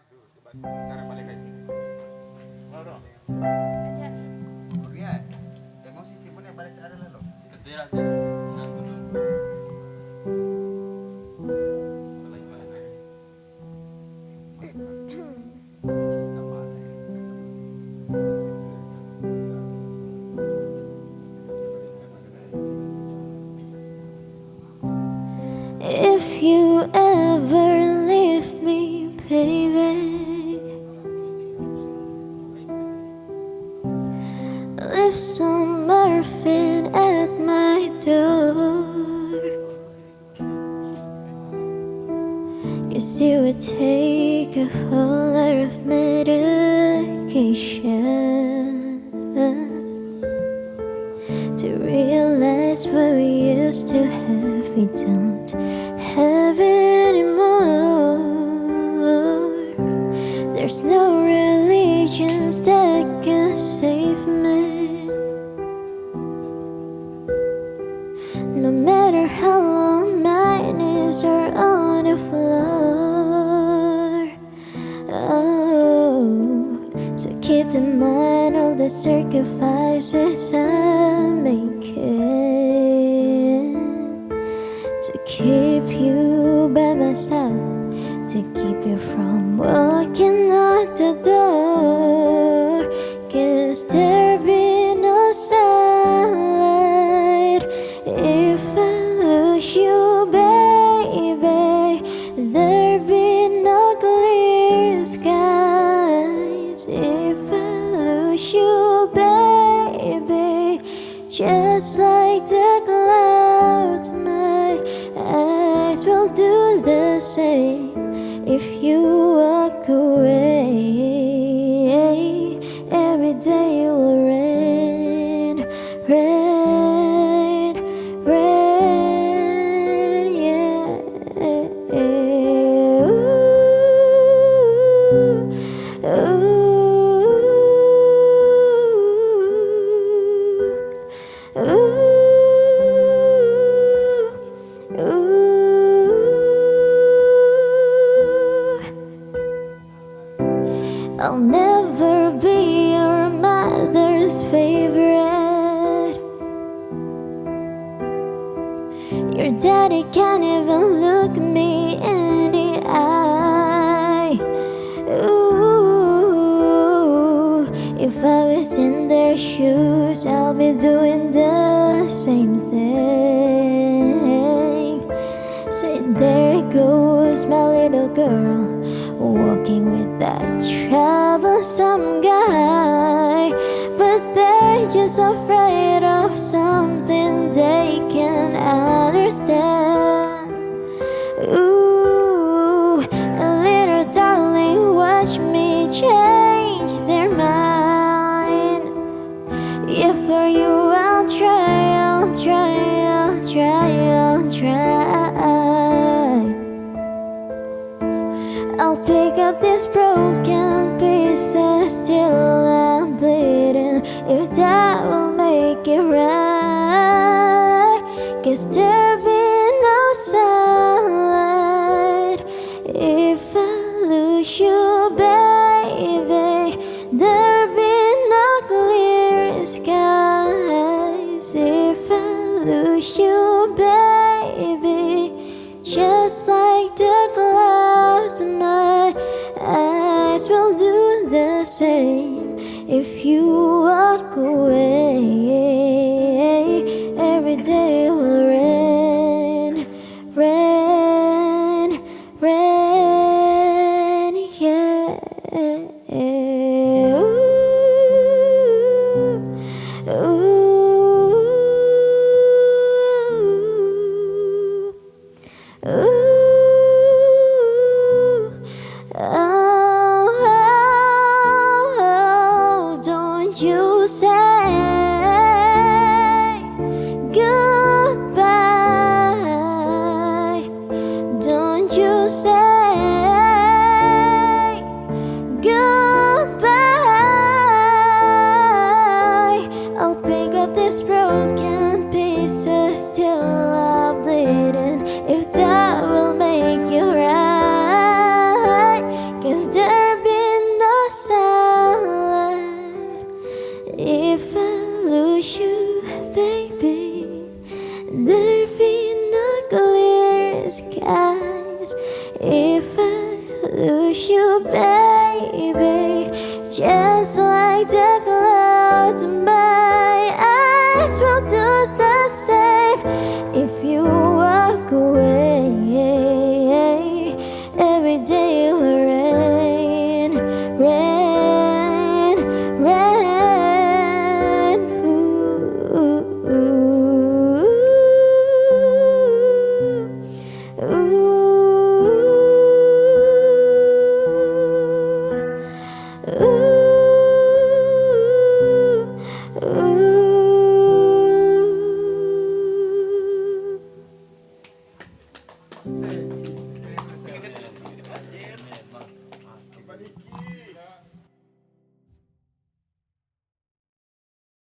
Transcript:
dulu, coba cara balik kayak gini. Loro. Korea. Tengok sih timunnya balik cara lah lo. Ketira tuh. Nah, dulu. Balik balik kayak. If you ever leave me, baby, leave some morphine at my door. 'Cause you would take a whole lot of medication to realize what we used to have, we don't have it anymore. There's no religions that can save me. No matter how long my knees are on the floor. Oh, so keep in mind all the sacrifices I'm making to keep you by my side, to keep you from walking out the door. 'Cause there be no sunlight if I lose you, baby. There be no clear skies if I lose you, baby. Just like the clouds, my eyes will do the same if you walk away. Every day it will rain, rain, rain, yeah. Ooh, ooh, ooh, ooh. I'll never be your mother's favorite. Your daddy can't even look me in the eye. Ooh, if I was in their shoes, I'll be doing the same thing. So there goes my little girl, walking with that troublesome guy. But they're just afraid of something they can't understand. Ooh, little darling, watch me change their mind. Yeah, for you I'll try, I'll try, I'll try, I'll try. I'll pick up these broken pieces till I'm bleeding, if that will make it right. 'Cause there be no sunlight if I lose you, baby. There be no clear skies if I lose you, baby. Just like the clouds, my eyes will do the same if you walk away. Every day will rain, rain, rain, yeah. Ooh, ooh, ooh. Oh, oh, oh, don't you say lose you, babe.